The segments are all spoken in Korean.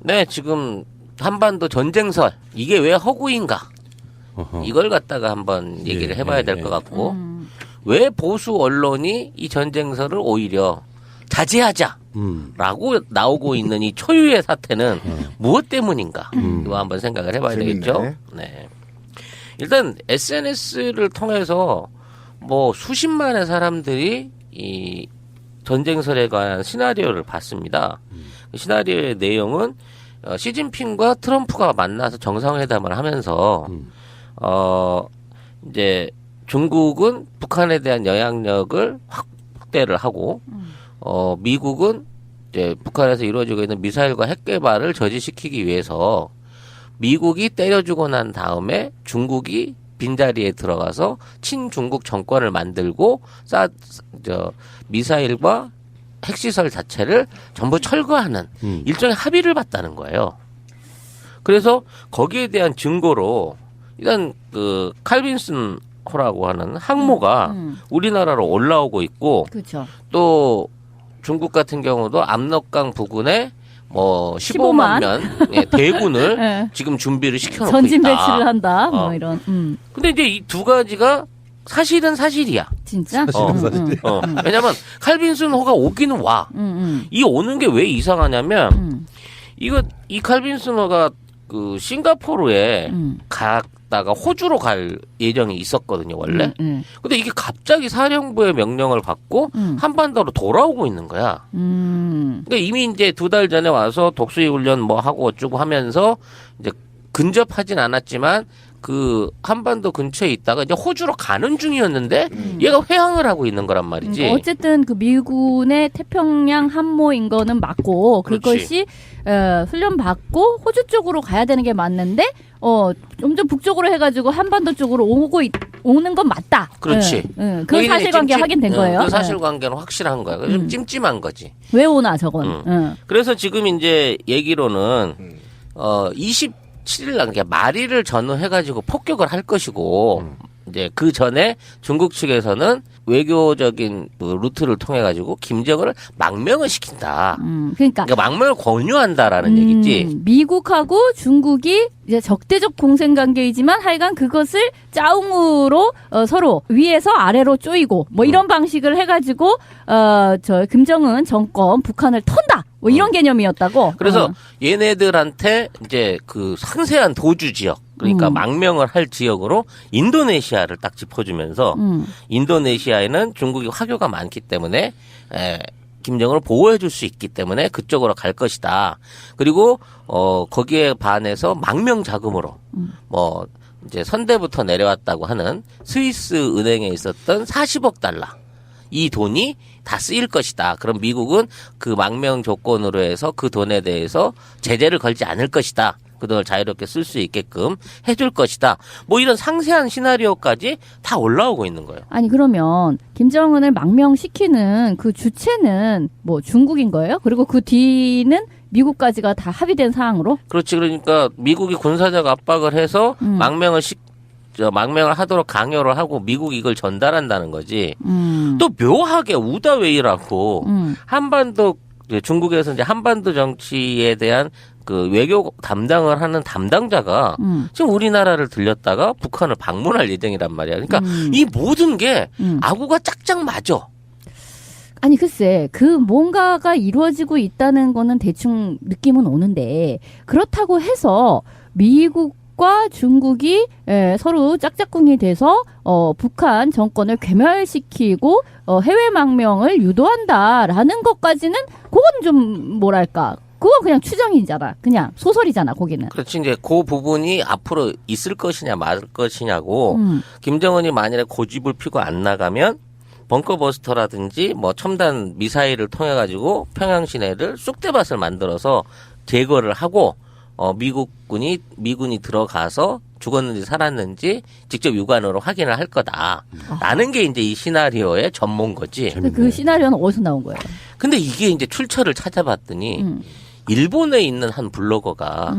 네, 지금 한반도 전쟁설 이게 왜 허구인가? 이걸 갖다가 한번 얘기를 해봐야 될 것 같고 왜 보수 언론이 이 전쟁설을 오히려 자제하자라고 나오고 있는 이 초유의 사태는 무엇 때문인가? 이거 한번 생각을 해봐야 되겠죠. 네. 일단 SNS를 통해서 뭐 수십만의 사람들이 이 전쟁설에 관한 시나리오를 봤습니다. 그 시나리오의 내용은 시진핑과 트럼프가 만나서 정상회담을 하면서 이제 중국은 북한에 대한 영향력을 확대를 하고 미국은 이제 북한에서 이루어지고 있는 미사일과 핵 개발을 저지시키기 위해서 미국이 때려주고 난 다음에 중국이 빈자리에 들어가서 친중국 정권을 만들고 미사일과 핵시설 자체를 전부 철거하는 일종의 합의를 봤다는 거예요. 그래서 거기에 대한 증거로 일단 그 칼빈슨 호라고 하는 항모가 우리나라로 올라오고 있고 그렇죠. 또 중국 같은 경우도 압록강 부근에 뭐 15만 명 대군을 네. 지금 준비를 시켜놓고 전진 있다. 배치를 한다. 뭐 이런. 근데 이제 이 두 가지가 사실은 사실이야. 진짜? 왜냐면 칼빈슨 호가 오기는 와. 이 오는 게 왜 이상하냐면 이 칼빈슨 호가 그 싱가포르에 갔다가 호주로 갈 예정이 있었거든요, 원래. 근데 이게 갑자기 사령부의 명령을 받고 한반도로 돌아오고 있는 거야. 그러니까 이미 이제 2달 전에 와서 독수리 훈련 뭐 하고 어쩌고 하면서 이제 근접하진 않았지만 그 한반도 근처에 있다가 이제 호주로 가는 중이었는데 얘가 회항을 하고 있는 거란 말이지. 어쨌든 그 미군의 태평양 함모인 거는 맞고 그것이 훈련 받고 호주 쪽으로 가야 되는 게 맞는데 점점 북쪽으로 해가지고 한반도 쪽으로 오는 건 맞다. 그렇지. 그 사실관계 확인된 거예요. 그 사실관계는 확실한 거야. 좀 찜찜한 거지. 왜 오나 저건. 그래서 지금 이제 얘기로는 27일 날 말일을 전후해가지고 폭격을 할 것이고 이제 그 전에 중국 측에서는 외교적인 그 루트를 통해 가지고 김정은을 망명을 시킨다. 그러니까 망명을 권유한다라는 얘기지. 미국하고 중국이 이제 적대적 공생 관계이지만 하여간 그것을 짜웅으로 서로 위에서 아래로 쪼이고 뭐 이런 방식을 해가지고 저 김정은 정권 북한을 턴다. 뭐 이런 개념이었다고. 그래서 얘네들한테 이제 그 상세한 도주 지역. 그러니까 망명을 할 지역으로 인도네시아를 딱 짚어주면서 인도네시아에는 중국이 화교가 많기 때문에 김정은을 보호해줄 수 있기 때문에 그쪽으로 갈 것이다. 그리고 거기에 반해서 망명 자금으로 뭐 이제 선대부터 내려왔다고 하는 스위스 은행에 있었던 40억 달러 이 돈이 다 쓰일 것이다. 그럼 미국은 그 망명 조건으로 해서 그 돈에 대해서 제재를 걸지 않을 것이다. 그 돈을 자유롭게 쓸 수 있게끔 해줄 것이다. 뭐 이런 상세한 시나리오까지 다 올라오고 있는 거예요. 아니 그러면 김정은을 망명시키는 그 주체는 뭐 중국인 거예요? 그리고 그 뒤는 미국까지가 다 합의된 사항으로? 그렇지. 그러니까 미국이 군사적 압박을 해서 망명을 하도록 강요를 하고 미국이 이걸 전달한다는 거지. 또 묘하게 우다웨이라고 한반도 중국에서 이제 한반도 정치에 대한 그 외교 담당을 하는 담당자가 지금 우리나라를 들렸다가 북한을 방문할 예정이란 말이야. 그러니까 이 모든 게 아구가 짝짝 맞아. 아니 글쎄 그 뭔가가 이루어지고 있다는 거는 대충 느낌은 오는데 그렇다고 해서 미국과 중국이 서로 짝짝꿍이 돼서 북한 정권을 괴멸시키고 해외 망명을 유도한다라는 것까지는 그건 좀 뭐랄까 그건 그냥 추정이잖아. 그냥 소설이잖아, 거기는. 그렇지. 이제 그 부분이 앞으로 있을 것이냐 말 것이냐고 김정은이 만일에 고집을 피고 안 나가면 벙커버스터라든지 뭐 첨단 미사일을 통해 가지고 평양 시내를 쑥대밭을 만들어서 제거를 하고 미군이 들어가서 죽었는지 살았는지 직접 육안으로 확인을 할 거다라는 게 이제 이 시나리오의 전문거지. 근데 그 시나리오는 어디서 나온 거예요? 근데 이게 이제 출처를 찾아봤더니 일본에 있는 한 블로거가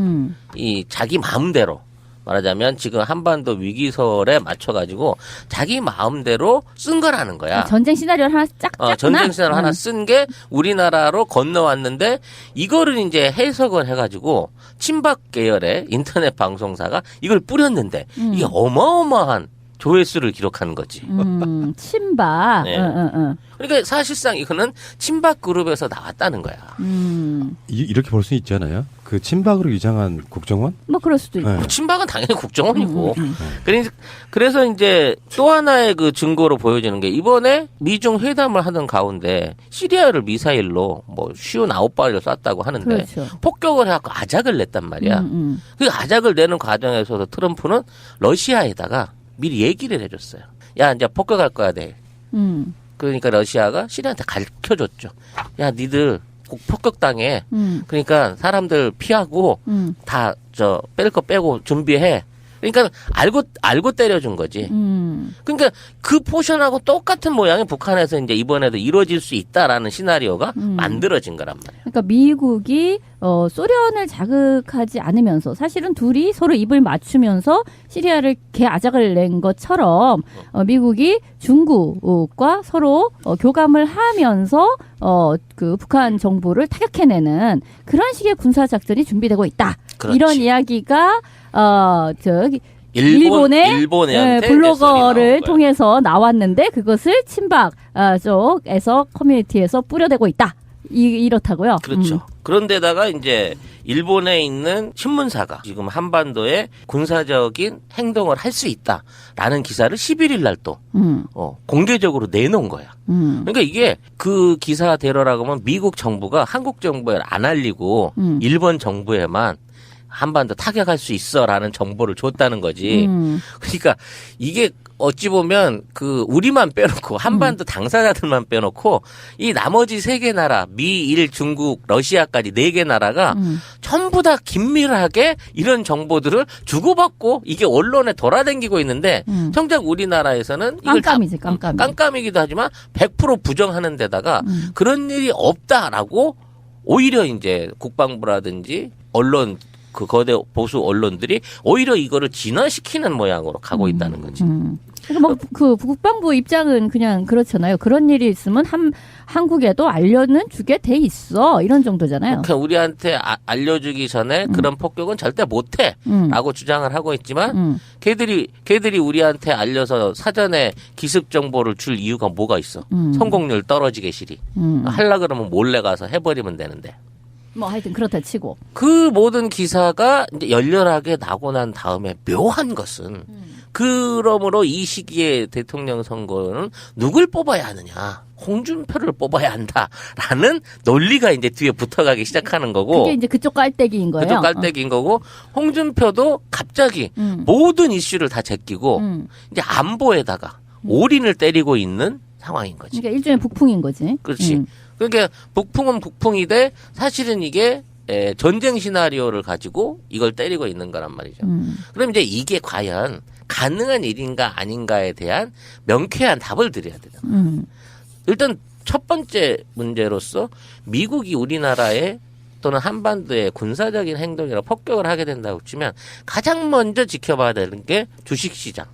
이 자기 마음대로 말하자면 지금 한반도 위기설에 맞춰가지고 자기 마음대로 쓴 거라는 거야. 전쟁 시나리오를 하나 쫙 짰구나. 전쟁 시나리오 하나 쓴 게 우리나라로 건너왔는데 이거를 이제 해석을 해가지고 친박 계열의 인터넷 방송사가 이걸 뿌렸는데 이게 어마어마한 조회수를 기록하는 거지. 친박. 네. 그러니까 사실상 이거는 친박 그룹에서 나왔다는 거야. 이렇게 볼 수 있잖아요. 그 친박으로 위장한 국정원? 뭐 그럴 수도 있고. 네. 친박은 당연히 국정원이고. 그래서 이제 또 하나의 그 증거로 보여지는 게 이번에 미중 회담을 하는 가운데 시리아를 미사일로 뭐 59발을 쐈다고 하는데 그렇죠. 폭격을 해갖고 아작을 냈단 말이야. 그 아작을 내는 과정에서도 트럼프는 러시아에다가 미리 얘기를 해줬어요. 야, 이제 폭격할 거야, 돼. 그러니까 러시아가 시리아한테 가르쳐줬죠. 야, 니들 꼭 폭격당해. 그러니까 사람들 피하고 다 뺄 거 빼고 준비해. 그러니까 알고 때려준 거지. 그러니까 그 포션하고 똑같은 모양이 북한에서 이제 이번에도 이루어질 수 있다라는 시나리오가 만들어진 거란 말이에요. 그러니까 미국이 소련을 자극하지 않으면서 사실은 둘이 서로 입을 맞추면서 시리아를 개아작을 낸 것처럼 미국이 중국과 서로 교감을 하면서 그 북한 정부를 타격해내는 그런 식의 군사 작전이 준비되고 있다. 그렇지. 이런 이야기가 일본의 블로거를 통해서 나왔는데 그것을 친박 쪽에서 커뮤니티에서 뿌려대고 있다. 이렇다고요. 그렇죠. 그런데다가 이제 일본에 있는 신문사가 지금 한반도에 군사적인 행동을 할 수 있다라는 기사를 11일 날 또 공개적으로 내놓은 거야. 그러니까 이게 그 기사대로라고 하면 미국 정부가 한국 정부에 안 알리고 일본 정부에만 한반도 타격할 수 있어라는 정보를 줬다는 거지. 그러니까 이게 어찌 보면 그 우리만 빼놓고 한반도 당사자들만 빼놓고 이 나머지 3개 나라 미, 일, 중국, 러시아까지 4개 나라가 전부 다 긴밀하게 이런 정보들을 주고받고 이게 언론에 돌아다니고 있는데 정작 우리나라에서는 이걸 깜깜이지, 깜깜이기도 하지만 100% 부정하는 데다가 그런 일이 없다라고 오히려 이제 국방부라든지 언론 그 거대 보수 언론들이 오히려 이거를 진화시키는 모양으로 가고 있다는 거지. 그러니까 뭐 그 국방부 입장은 그냥 그렇잖아요. 그런 일이 있으면 한국에도 알려는 주게 돼 있어 이런 정도잖아요. 그러니까 우리한테 알려주기 전에 그런 폭격은 절대 못해라고 주장을 하고 있지만 걔들이 우리한테 알려서 사전에 기습 정보를 줄 이유가 뭐가 있어? 성공률 떨어지게 시리. 하려 그러면 몰래 가서 해버리면 되는데. 뭐 하여튼 그렇다 치고 그 모든 기사가 이제 열렬하게 나고 난 다음에 묘한 것은 그러므로 이 시기에 대통령 선거는 누굴 뽑아야 하느냐? 홍준표를 뽑아야 한다라는 논리가 이제 뒤에 붙어가기 시작하는 거고. 그게 이제 그쪽 깔때기인 거예요. 그쪽 깔때기인 거고 홍준표도 갑자기 모든 이슈를 다 제끼고 이제 안보에다가 올인을 때리고 있는 상황인 거지. 그러니까 일종의 북풍인 거지. 그렇지. 그러니까 북풍은 북풍이되 사실은 이게 전쟁 시나리오를 가지고 이걸 때리고 있는 거란 말이죠. 그럼 이제 이게 과연 가능한 일인가 아닌가에 대한 명쾌한 답을 드려야 되잖아. 일단 첫 번째 문제로서 미국이 우리나라에 또는 한반도에 군사적인 행동이나 폭격을 하게 된다고 치면 가장 먼저 지켜봐야 되는 게 주식시장.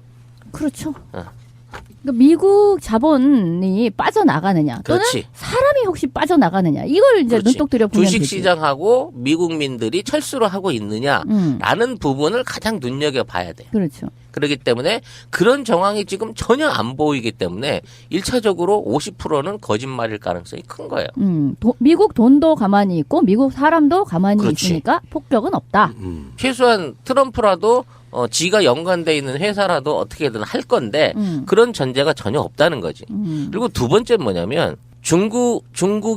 그렇죠. 그러니까 미국 자본이 빠져나가느냐 또는 그렇지. 사람이 혹시 빠져나가느냐 이걸 이제 그렇지. 눈독 들여보면 되지. 주식시장하고 미국민들이 철수를 하고 있느냐라는 부분을 가장 눈여겨봐야 돼. 그렇죠. 그렇기 때문에 그런 정황이 지금 전혀 안 보이기 때문에 1차적으로 50%는 거짓말일 가능성이 큰 거예요. 미국 돈도 가만히 있고 미국 사람도 가만히 그렇지. 있으니까 폭격은 없다. 최소한 트럼프라도 지가 연관돼 있는 회사라도 어떻게든 할 건데 그런 전제가 전혀 없다는 거지. 그리고 두 번째 뭐냐면 중국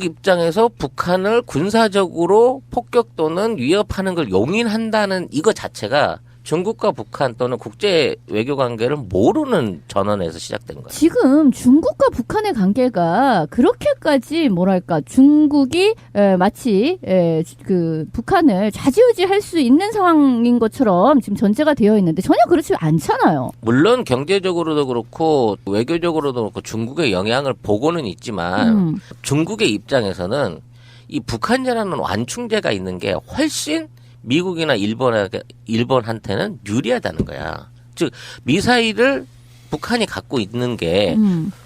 입장에서 북한을 군사적으로 폭격 또는 위협하는 걸 용인한다는 이거 자체가 중국과 북한 또는 국제 외교 관계를 모르는 전원에서 시작된 거예요. 지금 중국과 북한의 관계가 그렇게까지 뭐랄까 중국이 마치 그 북한을 좌지우지할 수 있는 상황인 것처럼 지금 전제가 되어 있는데 전혀 그렇지 않잖아요. 물론 경제적으로도 그렇고 외교적으로도 그렇고 중국의 영향을 보고는 있지만 중국의 입장에서는 이 북한이라는 완충제가 있는 게 훨씬 미국이나 일본한테는 유리하다는 거야. 즉 미사일을 북한이 갖고 있는 게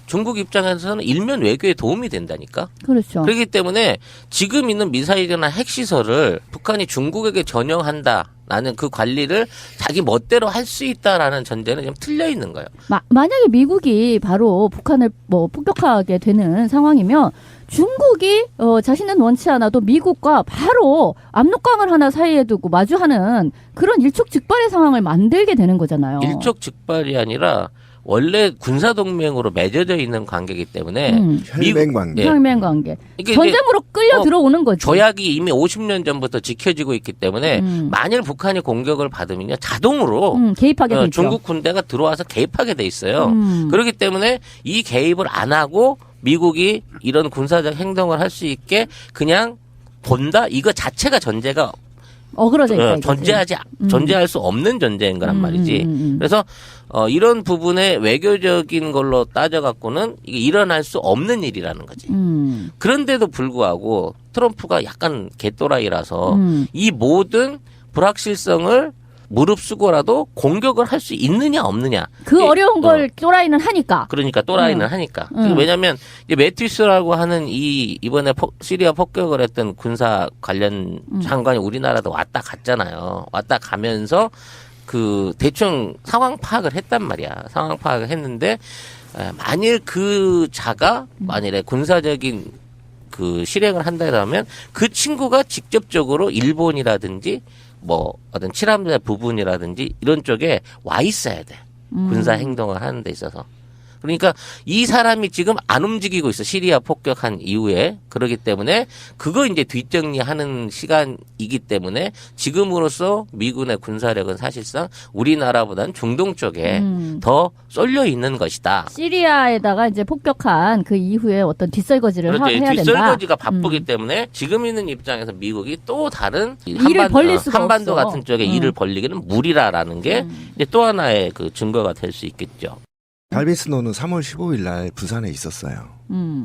중국 입장에서는 일면 외교에 도움이 된다니까. 그렇죠. 그렇기 때문에 지금 있는 미사일이나 핵시설을 북한이 중국에게 전용한다라는 그 관리를 자기 멋대로 할 수 있다라는 전제는 좀 틀려 있는 거예요. 만약에 미국이 바로 북한을 뭐 폭격하게 되는 상황이면 중국이 자신은 원치 않아도 미국과 바로 압록강을 하나 사이에 두고 마주하는 그런 일촉즉발의 상황을 만들게 되는 거잖아요. 일촉즉발이 아니라 원래 군사동맹으로 맺어져 있는 관계이기 때문에 혈맹 관계. 예. 혈맹 관계. 이게 전쟁으로 끌려 들어오는 거죠. 조약이 이미 50년 전부터 지켜지고 있기 때문에 만일 북한이 공격을 받으면요 자동으로 개입하게 되죠. 중국 군대가 들어와서 개입하게 돼 있어요. 그렇기 때문에 이 개입을 안 하고 미국이 이런 군사적 행동을 할 수 있게 그냥 본다? 이거 자체가 전제가 어그러져 있다. 존재할 수 없는 전제인 거란 말이지. 그래서 이런 부분에 외교적인 걸로 따져갖고는 이게 일어날 수 없는 일이라는 거지. 그런데도 불구하고 트럼프가 약간 개또라이라서 이 모든 불확실성을 무릅쓰고라도 공격을 할 수 있느냐 없느냐. 그 어려운 걸 또라이는 하니까. 그러니까 또라이는 하니까. 왜냐하면 매티스라고 하는 이번에 시리아 폭격을 했던 군사 관련 장관이 우리나라도 왔다 갔잖아요. 왔다 가면서 그 대충 상황 파악을 했단 말이야. 상황 파악을 했는데 만일 그 자가 만일에 군사적인 그 실행을 한다면 그 친구가 직접적으로 일본이라든지 뭐 어떤 칠함대 부분이라든지 이런 쪽에 와 있어야 돼. 군사 행동을 하는 데 있어서. 그러니까 이 사람이 지금 안 움직이고 있어. 시리아 폭격한 이후에. 그러기 때문에 그거 이제 뒷정리하는 시간이기 때문에 지금으로서 미군의 군사력은 사실상 우리나라보다는 중동 쪽에 더 쏠려 있는 것이다. 시리아에다가 이제 폭격한 그 이후에 어떤 뒷설거지를 그렇죠. 해야 된다. 뒷설거지가 바쁘기 때문에 지금 있는 입장에서 미국이 또 다른 일을 벌릴 수가 한반도 없어. 같은 쪽에 일을 벌리기는 무리라라는 게 이제 또 하나의 그 증거가 될 수 있겠죠. 갈비스노는 3월 15일 날 부산에 있었어요.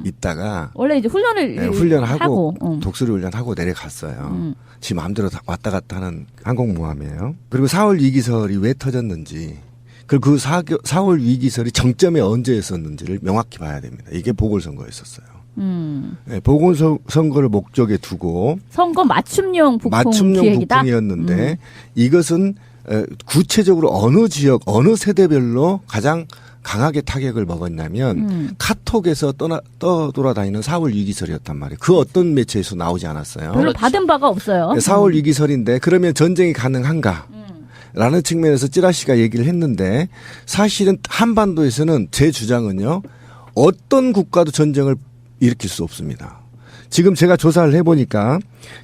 있다가 원래 이제 훈련을 훈련하고 독수리 훈련하고 내려갔어요. 지 마음대로 왔다 갔다 하는 항공모함이에요. 그리고 4월 위기설이 왜 터졌는지 그리고 그 4월 위기설이 정점에 언제였었는지를 명확히 봐야 됩니다. 이게 보궐선거였었어요. 네, 보궐선거를 목적에 두고 선거 맞춤용 기획이다. 북풍이었는데 이것은 구체적으로 어느 지역 어느 세대별로 가장 강하게 타격을 먹었냐면 카톡에서 떠돌아다니는 4월 위기설이었단 말이에요. 그 어떤 매체에서 나오지 않았어요. 별로 받은 바가 없어요. 4월 위기설인데 그러면 전쟁이 가능한가? 라는 측면에서 찌라시가 얘기를 했는데 사실은 한반도에서는 제 주장은요. 어떤 국가도 전쟁을 일으킬 수 없습니다. 지금 제가 조사를 해보니까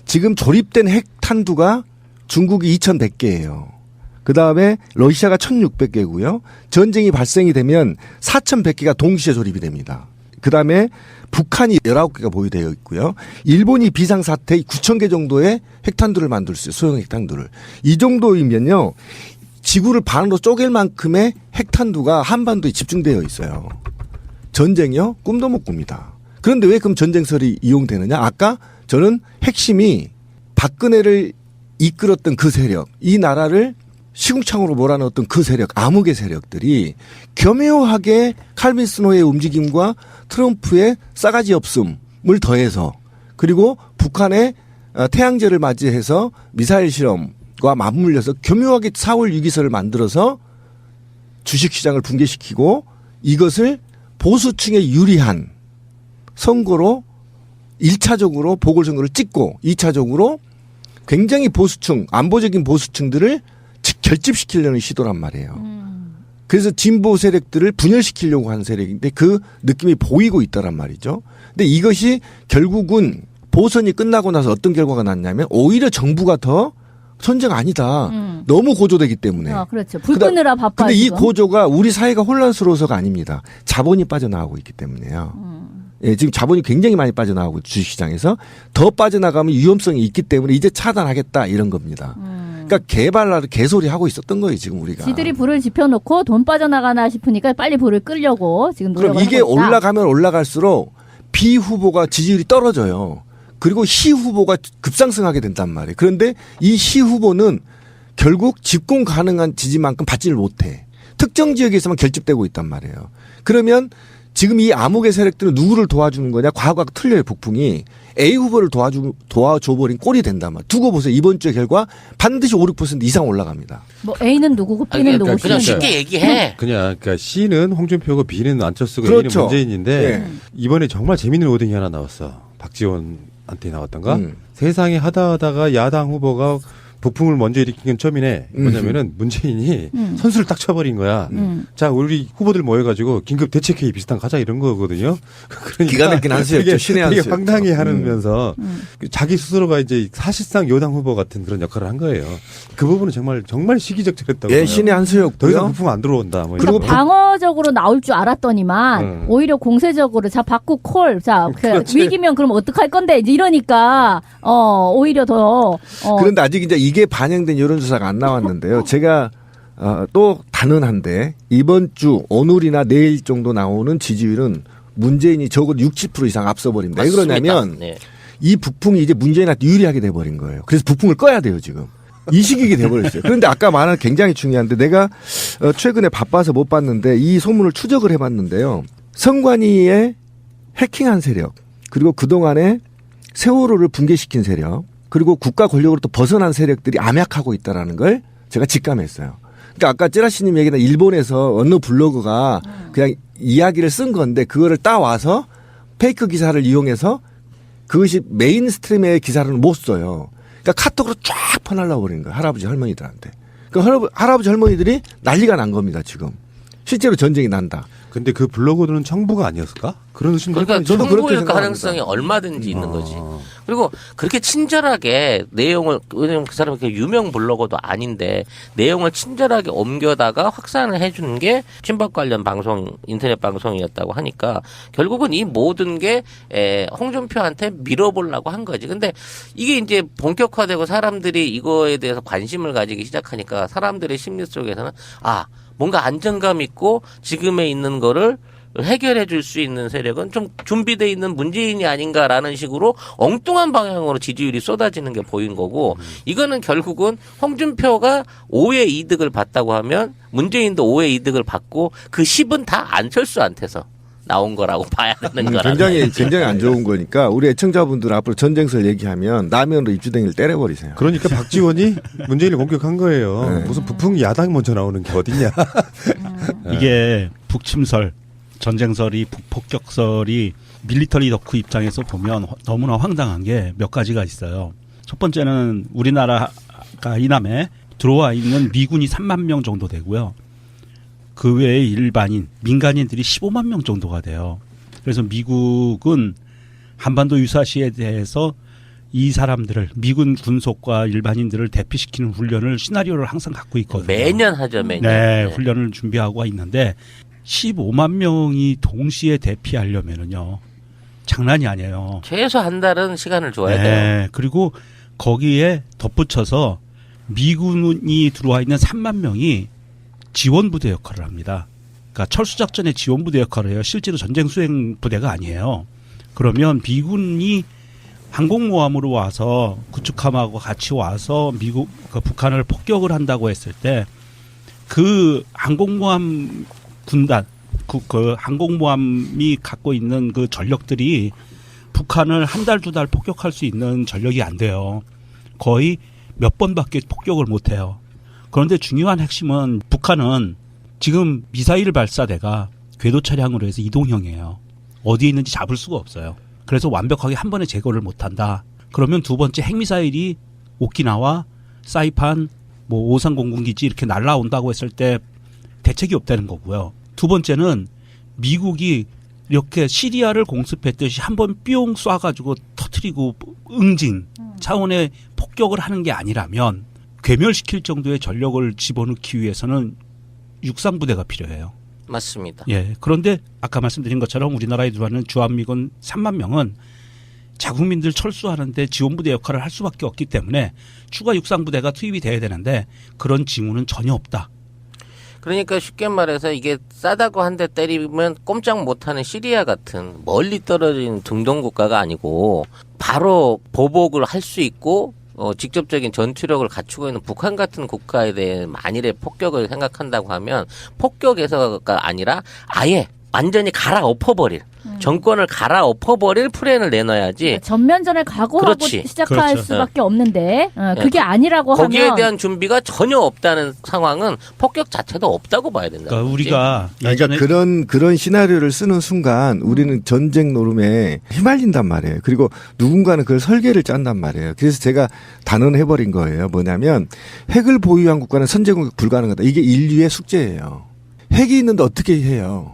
지금 조립된 핵탄두가 중국이 2100개예요. 그 다음에 러시아가 1600개고요. 전쟁이 발생이 되면 4100개가 동시에 조립이 됩니다. 그 다음에 북한이 19개가 보유되어 있고요. 일본이 비상사태 9000개 정도의 핵탄두를 만들 수 있어요. 소형 핵탄두를. 이 정도이면요. 지구를 반으로 쪼갤 만큼의 핵탄두가 한반도에 집중되어 있어요. 전쟁이요? 꿈도 못 꿉니다. 그런데 왜 그럼 전쟁설이 이용되느냐? 아까 저는 핵심이 박근혜를 이끌었던 그 세력, 이 나라를 시궁창으로 몰아넣었던 그 세력, 암흑의 세력들이 교묘하게 칼빈스노의 움직임과 트럼프의 싸가지 없음을 더해서 그리고 북한의 태양제를 맞이해서 미사일 실험과 맞물려서 교묘하게 4월 위기설을 만들어서 주식시장을 붕괴시키고 이것을 보수층에 유리한 선거로 1차적으로 보궐선거를 찍고 2차적으로 굉장히 보수층, 안보적인 보수층들을 결집시키려는 시도란 말이에요. 그래서 진보 세력들을 분열시키려고 하는 세력인데 그 느낌이 보이고 있다란 말이죠. 근데 이것이 결국은 보선이 끝나고 나서 어떤 결과가 났냐면 오히려 정부가 더 전쟁 아니다. 너무 고조되기 때문에. 그렇죠. 불 끄느라 바빠. 근데 이 고조가 우리 사회가 혼란스러워서가 아닙니다. 자본이 빠져나가고 있기 때문에요. 예, 지금 자본이 굉장히 많이 빠져나가고 주식시장에서 더 빠져나가면 위험성이 있기 때문에 이제 차단하겠다 이런 겁니다. 그러니까 개발라를 개소리 하고 있었던 거예요 지금 우리가. 지들이 불을 지펴놓고 돈 빠져나가나 싶으니까 빨리 불을 끌려고 지금 노력을 그럼 이게 하고 있다. 올라가면 올라갈수록 비후보가 지지율이 떨어져요. 그리고 시 후보가 급상승하게 된단 말이에요. 그런데 이 시 후보는 결국 집권 가능한 지지만큼 받지를 못해. 특정 지역에서만 결집되고 있단 말이에요. 그러면 지금 이 암흑의 세력들은 누구를 도와주는 거냐? 과거가 틀려요, 북풍이. A 후보를 도와줘버린 꼴이 된단 말이에요. 두고 보세요. 이번 주 결과 반드시 5, 6% 이상 올라갑니다. 뭐 A는 누구고 B는 아니, 누구고 그냥 C는 쉽게 얘기해. 그러니까 C는 홍준표고 B는 안철수고 그렇죠. A는 문재인인데 네. 이번에 정말 재밌는 워딩이 하나 나왔어. 박지원한테 나왔던가? 세상에 하다가 야당 후보가 북풍을 먼저 일으킨 건 처음이네. 뭐냐면은 문재인이 선수를 딱 쳐버린 거야. 자, 우리 후보들 모여가지고 긴급 대책회의 비슷한 거 가자 이런 거거든요. 그러니까 기가 막힌 한수였죠. 신의 되게 한수였죠. 황당해 하면서 자기 스스로가 이제 사실상 여당 후보 같은 그런 역할을 한 거예요. 그 부분은 정말 시기적절했다고. 예, 봐요. 신의 한수였고요. 더 이상 북풍 안 들어온다. 뭐 그리고 그러니까 방어적으로 나올 줄 알았더니만 오히려 공세적으로 자 받고 콜. 자 그렇지. 위기면 그럼 어떡할 건데 이제 이러니까 오히려 더 그런데 아직 이제 이게 반영된 여론조사가 안 나왔는데요. 제가 또 단언한데 이번 주 오늘이나 내일 정도 나오는 지지율은 문재인이 적어도 60% 이상 앞서버린다. 왜 맞습니다. 그러냐면 네. 이 북풍이 이제 문재인한테 유리하게 돼버린 거예요. 그래서 북풍을 꺼야 돼요 지금. 이 시기게 돼버렸어요. 그런데 아까 말한 굉장히 중요한데 내가 최근에 바빠서 못 봤는데 이 소문을 추적을 해봤는데요. 선관위의 해킹한 세력 그리고 그동안에 세월호를 붕괴시킨 세력 그리고 국가 권력으로부터 벗어난 세력들이 암약하고 있다는 걸 제가 직감했어요. 그러니까 아까 찌라시님 얘기나 일본에서 어느 블로그가 그냥 이야기를 쓴 건데 그거를 따와서 페이크 기사를 이용해서 그것이 메인스트림의 기사로는 못 써요. 그러니까 카톡으로 쫙 퍼날라 버린 거예요. 할아버지 할머니들한테. 그러니까 할아버지 할머니들이 난리가 난 겁니다. 지금. 실제로 전쟁이 난다. 근데 그 블로거들은 청부가 아니었을까? 그런 의심도 그러니까 해봐야죠. 저도 그렇게 청구일 생각합니다. 가능성이 얼마든지 있는 거지. 그리고 그렇게 친절하게 내용을 왜냐면 그 사람이 유명 블로거도 아닌데 내용을 친절하게 옮겨다가 확산을 해주는 게 친박 관련 방송 인터넷 방송이었다고 하니까 결국은 이 모든 게 홍준표한테 밀어보려고 한 거지. 근데 이게 이제 본격화되고 사람들이 이거에 대해서 관심을 가지기 시작하니까 사람들의 심리 속에서는 뭔가 안정감 있고 지금에 있는 거를 해결해 줄 수 있는 세력은 좀 준비되어 있는 문재인이 아닌가라는 식으로 엉뚱한 방향으로 지지율이 쏟아지는 게 보인 거고 이거는 결국은 홍준표가 5의 이득을 봤다고 하면 문재인도 5의 이득을 받고 그 10은 다 안철수한테서 나온 거라고 봐야 되는 거라. 굉장히 안 좋은 거니까 우리 애청자분들 앞으로 전쟁설 얘기하면 라면으로 입주댕이를 때려버리세요. 그러니까 박지원이 문재인을 공격한 거예요. 네. 무슨 북풍 야당이 먼저 나오는 게 어딨냐. 이게 북침설, 전쟁설이 북폭격설이 밀리터리 덕후 입장에서 보면 너무나 황당한 게 몇 가지가 있어요. 첫 번째는 우리나라가 이남에 들어와 있는 미군이 3만 명 정도 되고요. 그 외에 일반인, 민간인들이 15만 명 정도가 돼요. 그래서 미국은 한반도 유사시에 대해서 이 사람들을 미군 군속과 일반인들을 대피시키는 훈련을 시나리오를 항상 갖고 있거든요. 매년 하죠, 매년. 네, 훈련을 준비하고 있는데 15만 명이 동시에 대피하려면은요. 장난이 아니에요. 최소 한 달은 시간을 줘야 돼요. 네, 그리고 거기에 덧붙여서 미군이 들어와 있는 3만 명이 지원부대 역할을 합니다. 그러니까 철수작전의 지원부대 역할을 해요. 실제로 전쟁 수행 부대가 아니에요. 그러면 미군이 항공모함으로 와서 구축함하고 같이 와서 북한을 폭격을 한다고 했을 때 그 항공모함 군단, 그 항공모함이 갖고 있는 그 전력들이 북한을 한 달, 두 달 폭격할 수 있는 전력이 안 돼요. 거의 몇 번밖에 폭격을 못 해요. 그런데 중요한 핵심은 북한은 지금 미사일 발사대가 궤도 차량으로 해서 이동형이에요. 어디에 있는지 잡을 수가 없어요. 그래서 완벽하게 한 번에 제거를 못한다. 그러면 두 번째 핵미사일이 오키나와, 사이판, 오산 공군기지 이렇게 날라온다고 했을 때 대책이 없다는 거고요. 두 번째는 미국이 이렇게 시리아를 공습했듯이 한번 뿅 쏴가지고 터트리고 응징 차원의 폭격을 하는 게 아니라면 괴멸시킬 정도의 전력을 집어넣기 위해서는 육상부대가 필요해요. 맞습니다. 예. 그런데 아까 말씀드린 것처럼 우리나라에 들어가는 주한미군 3만 명은 자국민들 철수하는데 지원부대 역할을 할 수밖에 없기 때문에 추가 육상부대가 투입이 돼야 되는데 그런 징후는 전혀 없다. 그러니까 쉽게 말해서 이게 싸다고 한 대 때리면 꼼짝 못하는 시리아 같은 멀리 떨어진 중동 국가가 아니고 바로 보복을 할 수 있고 직접적인 전투력을 갖추고 있는 북한 같은 국가에 대해 만일의 폭격을 생각한다고 하면 폭격에서가 아니라 아예 완전히 갈아엎어버릴 정권을 갈아엎어버릴 플랜을 내놔야지. 전면전을 각오하고 그렇지. 시작할 그렇죠. 수밖에 없는데 그게 아니라고 거기에 하면 대한 준비가 전혀 없다는 상황은 폭격 자체도 없다고 봐야 된다. 그러니까 우리가 그러니까 예전에 그런 시나리오를 쓰는 순간 우리는 전쟁 노름에 휘말린단 말이에요. 그리고 누군가는 그걸 설계를 짠단 말이에요. 그래서 제가 단언해버린 거예요. 뭐냐면 핵을 보유한 국가는 선제공격 불가능하다. 이게 인류의 숙제예요. 핵이 있는데 어떻게 해요?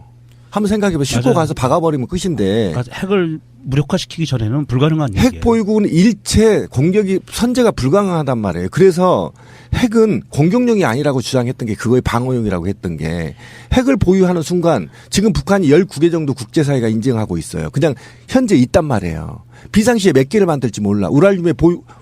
한번 생각해봐. 싣고 맞아요. 가서 박아버리면 끝인데. 핵을 무력화시키기 전에는 불가능한 얘기예요. 핵 보유국은 일체 공격이 선제가 불가능하단 말이에요. 그래서 핵은 공격용이 아니라고 주장했던 게 그거의 방어용이라고 했던 게 핵을 보유하는 순간 지금 북한이 19개 정도 국제사회가 인정하고 있어요. 그냥 현재 있단 말이에요. 비상시에 몇 개를 만들지 몰라. 우라늄의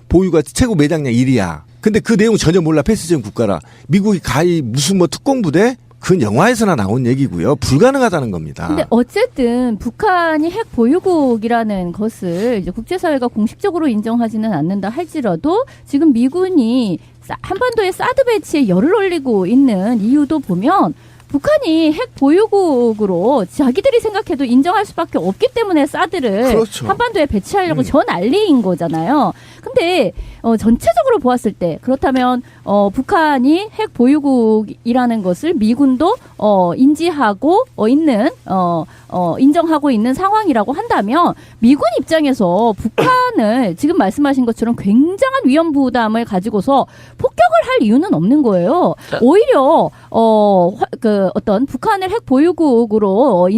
보유가 최고 매장량 1위야. 근데 그 내용 전혀 몰라. 패스전 국가라. 미국이 가히 무슨 뭐 특공부대? 그건 영화에서나 나온 얘기고요. 불가능하다는 겁니다. 근데 어쨌든 북한이 핵 보유국이라는 것을 이제 국제사회가 공식적으로 인정하지는 않는다 할지라도 지금 미군이 한반도의 사드 배치에 열을 올리고 있는 이유도 보면 북한이 핵 보유국으로 자기들이 생각해도 인정할 수밖에 없기 때문에 사드를 그렇죠. 한반도에 배치하려고 전 난리인 거잖아요. 근데 전체적으로 보았을 때 그렇다면 북한이 핵 보유국이라는 것을 미군도 인지하고 있는 인정하고 있는 상황이라고 한다면 미군 입장에서 북한을 지금 말씀하신 것처럼 굉장한 위험 부담을 가지고서 폭격을 할 이유는 없는 거예요. 오히려 어떤 북한을 핵 보유국으로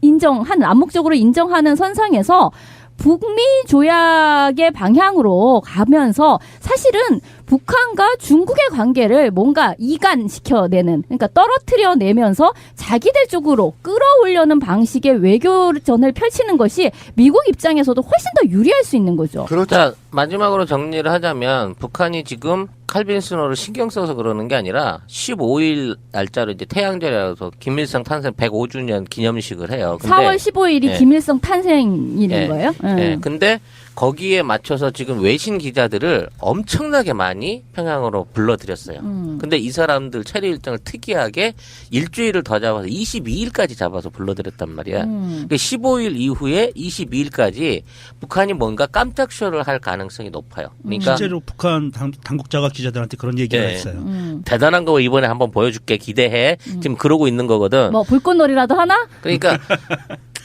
인정하는 암묵적으로 인정하는 선상에서 북미 조약의 방향으로 가면서 사실은 북한과 중국의 관계를 뭔가 이간시켜내는, 그러니까 떨어뜨려 내면서 자기들 쪽으로 끌어올려는 방식의 외교전을 펼치는 것이 미국 입장에서도 훨씬 더 유리할 수 있는 거죠. 그렇죠. 자, 마지막으로 정리를 하자면 북한이 지금 칼빈 스노를 신경 써서 그러는 게 아니라 15일 날짜로 이제 태양절이라서 김일성 탄생 105주년 기념식을 해요. 근데 4월 15일이 예. 김일성 탄생일인 예. 거예요? 네, 근데 거기에 맞춰서 지금 외신 기자들을 엄청나게 많이 평양으로 불러들였어요. 근데 이 사람들 체류 일정을 특이하게 일주일을 더 잡아서 22일까지 잡아서 불러들였단 말이야. 그러니까 15일 이후에 22일까지 북한이 뭔가 깜짝 쇼를 할 가능성이 높아요. 그러니까 실제로 북한 당국자가 기자들한테 그런 얘기를 예. 했어요. 대단한 거 이번에 한번 보여줄게 기대해. 지금 그러고 있는 거거든. 뭐 불꽃놀이라도 하나? 그러니까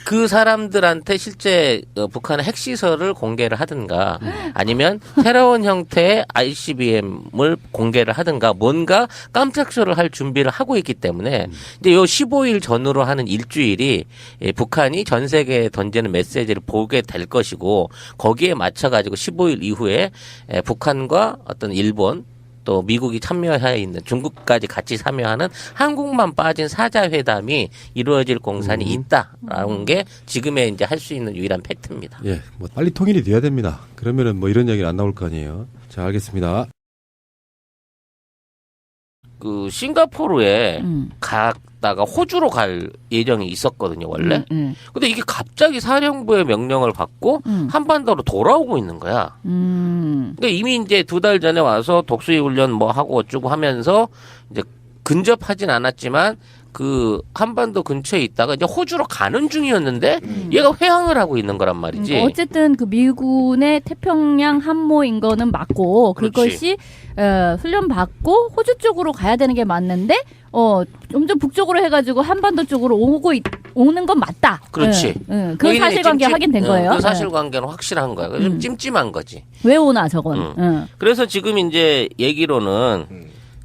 그 사람들한테 실제 북한의 핵시설을 공개를 하든가 아니면 새로운 형태의 ICBM을 공개를 하든가 뭔가 깜짝쇼를 할 준비를 하고 있기 때문에 이제 요 15일 전후로 하는 일주일이 북한이 전 세계에 던지는 메시지를 보게 될 것이고 거기에 맞춰가지고 15일 이후에 북한과 어떤 일본 또 미국이 참여해 있는 중국까지 같이 참여하는 한국만 빠진 사자회담이 이루어질 공산이 있다라는 게 지금의 이제 할 수 있는 유일한 팩트입니다. 예, 뭐 빨리 통일이 돼야 됩니다. 그러면은 뭐 이런 얘기는 안 나올 거 아니에요. 자, 알겠습니다. 그 싱가포르에 갔다가 호주로 갈 예정이 있었거든요, 원래. 근데 이게 갑자기 사령부의 명령을 받고 한반도로 돌아오고 있는 거야. 그러니까 이미 이제 2달 전에 와서 독수리 훈련 뭐 하고 어쩌고 하면서 이제 근접하진 않았지만 그 한반도 근처에 있다가 이제 호주로 가는 중이었는데 얘가 회항을 하고 있는 거란 말이지. 어쨌든 그 미군의 태평양 함모인 거는 맞고 그것이 훈련 받고 호주 쪽으로 가야 되는 게 맞는데 점점 북쪽으로 해가지고 한반도 쪽으로 오는 건 맞다. 그렇지. 그 사실관계 확인된 거예요. 그 사실관계는 확실한 거야. 좀 찜찜한 거지. 왜 오나 저건. 그래서 지금 이제 얘기로는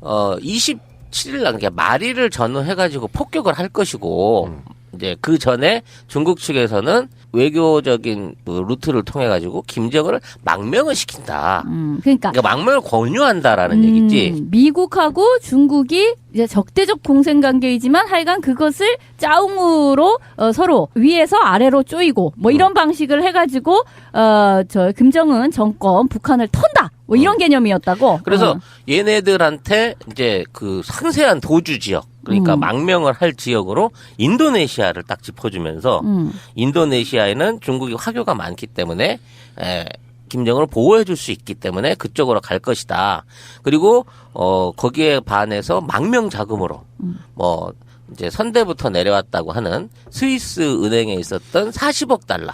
27일 날 말일을 전후해가지고 폭격을 할 것이고 이제 그 전에 중국 측에서는 외교적인 그 루트를 통해 가지고 김정은을 망명을 시킨다. 그러니까 망명을 권유한다라는 얘기지. 미국하고 중국이 이제 적대적 공생 관계이지만 하여간 그것을 짜웅으로 서로 위에서 아래로 쪼이고 뭐 이런 방식을 해가지고 저 김정은 정권 북한을 턴다. 뭐 이런 개념이었다고. 그래서 얘네들한테 이제 그 상세한 도주 지역. 그러니까 망명을 할 지역으로 인도네시아를 딱 짚어주면서 인도네시아에는 중국이 화교가 많기 때문에 김정은을 보호해줄 수 있기 때문에 그쪽으로 갈 것이다. 그리고 거기에 반해서 망명 자금으로 뭐 이제 선대부터 내려왔다고 하는 스위스 은행에 있었던 40억 달러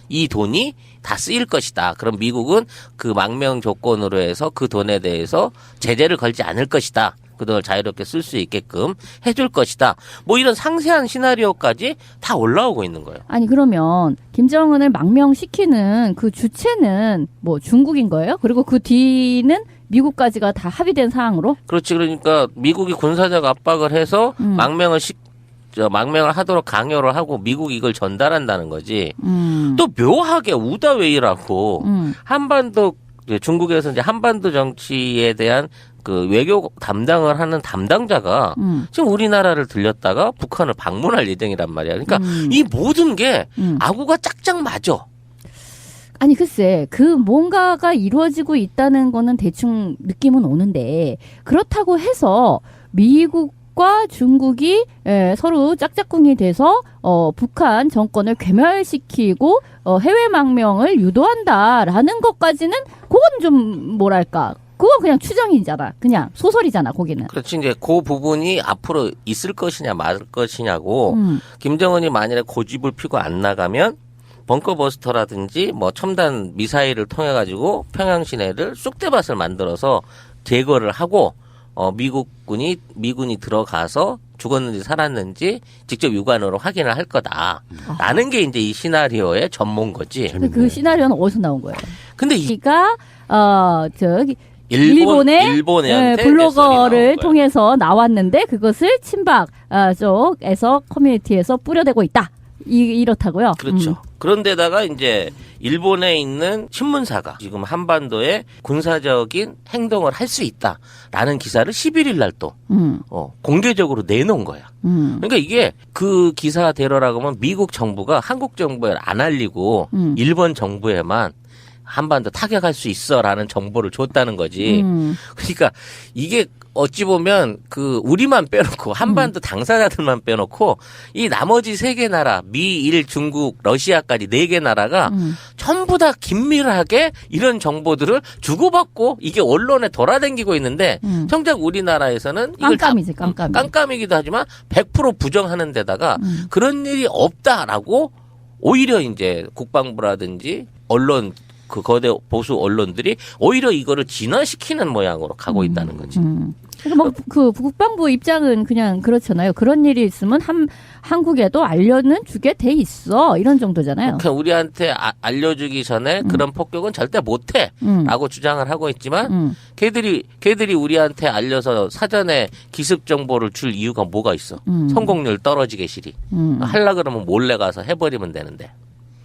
이 돈이 다 쓰일 것이다. 그럼 미국은 그 망명 조건으로 해서 그 돈에 대해서 제재를 걸지 않을 것이다. 그 돈을 자유롭게 쓸 수 있게끔 해줄 것이다. 뭐 이런 상세한 시나리오까지 다 올라오고 있는 거예요. 아니 그러면 김정은을 망명시키는 그 주체는 뭐 중국인 거예요? 그리고 그 뒤는 미국까지가 다 합의된 사항으로? 그렇지. 그러니까 미국이 군사적 압박을 해서 망명을 하도록 강요를 하고 미국이 이걸 전달한다는 거지. 또 묘하게 우다웨이라고 한반도 중국에서 이제 한반도 정치에 대한 그 외교 담당을 하는 담당자가 지금 우리나라를 들렸다가 북한을 방문할 예정이란 말이야. 그러니까 이 모든 게 아구가 짝짝 맞아. 아니 글쎄 그 뭔가가 이루어지고 있다는 거는 대충 느낌은 오는데 그렇다고 해서 미국과 중국이 서로 짝짝꿍이 돼서 북한 정권을 괴멸시키고 해외 망명을 유도한다라는 것까지는 그건 좀 뭐랄까 그건 그냥 추정이잖아. 그냥 소설이잖아, 거기는. 그렇지. 이제 그 부분이 앞으로 있을 것이냐 말 것이냐고 김정은이 만일에 고집을 피고 안 나가면 벙커버스터라든지 뭐 첨단 미사일을 통해 가지고 평양 시내를 쑥대밭을 만들어서 제거를 하고 미군이 들어가서 죽었는지 살았는지 직접 육안으로 확인을 할 거다라는 게 이제 이 시나리오의 전모인 거지. 그 시나리오는 어디서 나온 거예요? 근데 그러니까 저기 일본의 블로거를 통해서 나왔는데 그것을 친박 쪽에서 커뮤니티에서 뿌려대고 있다. 이렇다고요? 그렇죠. 그런데다가 이제 일본에 있는 신문사가 지금 한반도에 군사적인 행동을 할 수 있다라는 기사를 11일 날 또 공개적으로 내놓은 거야. 그러니까 이게 그 기사대로라고 하면 미국 정부가 한국 정부에 안 알리고 일본 정부에만 한반도 타격할 수 있어라는 정보를 줬다는 거지. 그러니까 이게 어찌 보면 그 우리만 빼놓고 한반도 당사자들만 빼놓고 이 나머지 3개 나라 미, 일, 중국, 러시아까지 4개 나라가 전부 다 긴밀하게 이런 정보들을 주고받고 이게 언론에 돌아다니고 있는데 정작 우리나라에서는 이걸 깜깜이기도 하지만 100% 부정하는 데다가 그런 일이 없다라고 오히려 이제 국방부라든지 언론 그 거대 보수 언론들이 오히려 이거를 진화시키는 모양으로 가고 있다는 거지. 그러니까 뭐 그 국방부 입장은 그냥 그렇잖아요. 그런 일이 있으면 한국에도 알려는 주게 돼 있어 이런 정도잖아요. 그러니까 우리한테 알려주기 전에 그런 폭격은 절대 못해라고 주장을 하고 있지만 걔들이 우리한테 알려서 사전에 기습 정보를 줄 이유가 뭐가 있어? 성공률 떨어지게 시리. 하려 그러면 몰래 가서 해버리면 되는데.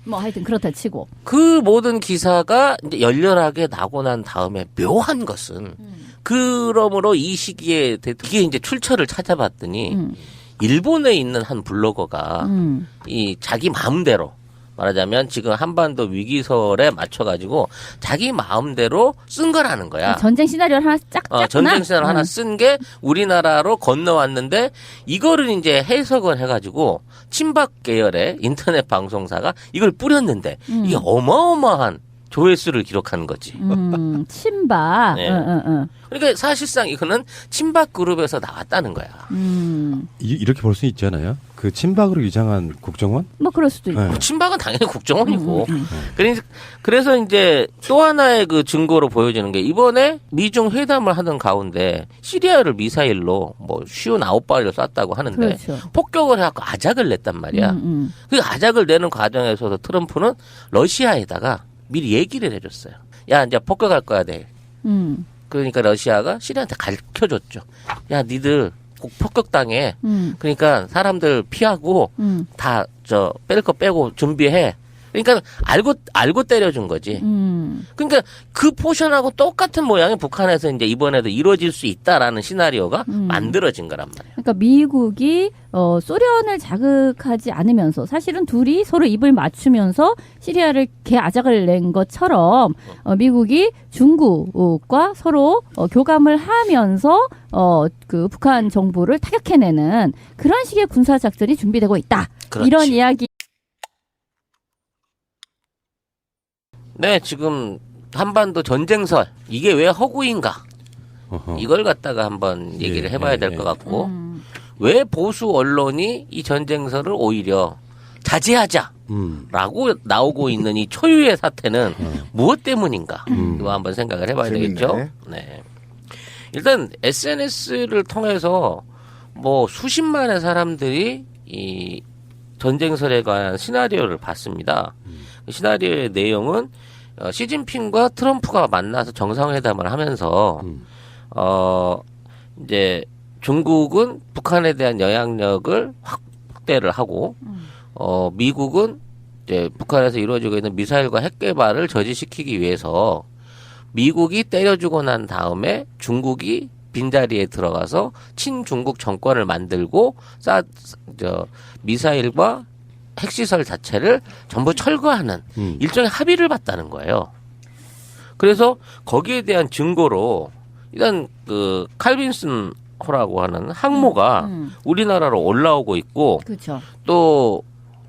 뭐 하여튼 그렇다 치고 그 모든 기사가 이제 열렬하게 나고 난 다음에 묘한 것은 그러므로 이 시기에 이게 이제 출처를 찾아봤더니 일본에 있는 한 블로거가 이 자기 마음대로 말하자면 지금 한반도 위기설에 맞춰가지고 자기 마음대로 쓴 거라는 거야. 전쟁 시나리오를 하나 쫙 짰구나. 전쟁 시나리오 하나 쓴 게 우리나라로 건너왔는데 이거를 이제 해석을 해가지고 친박 계열의 인터넷 방송사가 이걸 뿌렸는데 이게 어마어마한 조회수를 기록한 거지. 친박. 네. 그러니까 사실상 이거는 친박 그룹에서 나왔다는 거야. 이렇게 볼 수 있잖아요. 그 친박으로 위장한 국정원? 뭐 그럴 수도 있고. 네. 친박은 당연히 국정원이고. 그래서 이제 또 하나의 그 증거로 보여지는 게 이번에 미중 회담을 하던 가운데 시리아를 미사일로 뭐 59발을 쐈다고 하는데 그렇죠. 폭격을 해갖고 아작을 냈단 말이야. 그 아작을 내는 과정에서도 트럼프는 러시아에다가 미리 얘기를 해줬어요. 야, 이제 폭격할 거야, 돼. 그러니까 러시아가 시리아한테 가르쳐줬죠. 야, 니들 꼭 폭격당해. 그러니까 사람들 피하고 다 뺄 거 빼고 준비해. 그러니까 알고 때려준 거지. 그러니까 그 포션하고 똑같은 모양이 북한에서 이제 이번에도 이루어질 수 있다라는 시나리오가 만들어진 거란 말이에요. 그러니까 미국이 소련을 자극하지 않으면서 사실은 둘이 서로 입을 맞추면서 시리아를 개아작을 낸 것처럼 미국이 중국과 서로 교감을 하면서 그 북한 정부를 타격해내는 그런 식의 군사 작전이 준비되고 있다. 그렇지. 이런 이야기. 네, 지금 한반도 전쟁설 이게 왜 허구인가? 이걸 갖다가 한번 얘기를 해봐야 될 것 같고 왜 보수 언론이 이 전쟁설을 오히려 자제하자라고 나오고 있는 이 초유의 사태는 무엇 때문인가? 이거 한번 생각을 해봐야 재밌네. 되겠죠. 네. 일단 SNS를 통해서 뭐 수십만의 사람들이 이 전쟁설에 관한 시나리오를 봤습니다. 그 시나리오의 내용은 시진핑과 트럼프가 만나서 정상회담을 하면서 이제 중국은 북한에 대한 영향력을 확대를 하고 미국은 이제 북한에서 이루어지고 있는 미사일과 핵 개발을 저지시키기 위해서 미국이 때려주고 난 다음에 중국이 빈자리에 들어가서 친중국 정권을 만들고 미사일과 핵시설 자체를 전부 철거하는 일종의 합의를 봤다는 거예요. 그래서 거기에 대한 증거로 일단 그 칼빈슨 호라고 하는 항모가 우리나라로 올라오고 있고 그렇죠. 또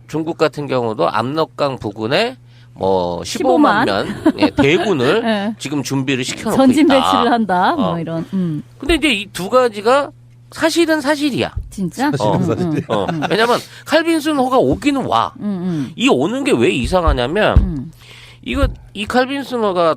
중국 같은 경우도 압록강 부근에 뭐 15만 명 대군을 네. 지금 준비를 시켜놓고 전진 있다. 배치를 한다. 뭐 이런. 근데 이제 이 두 가지가 사실은 사실이야. 진짜? 왜냐면 칼빈슨 호가 오기는 와. 이 오는 게 왜 이상하냐면 이 칼빈슨 호가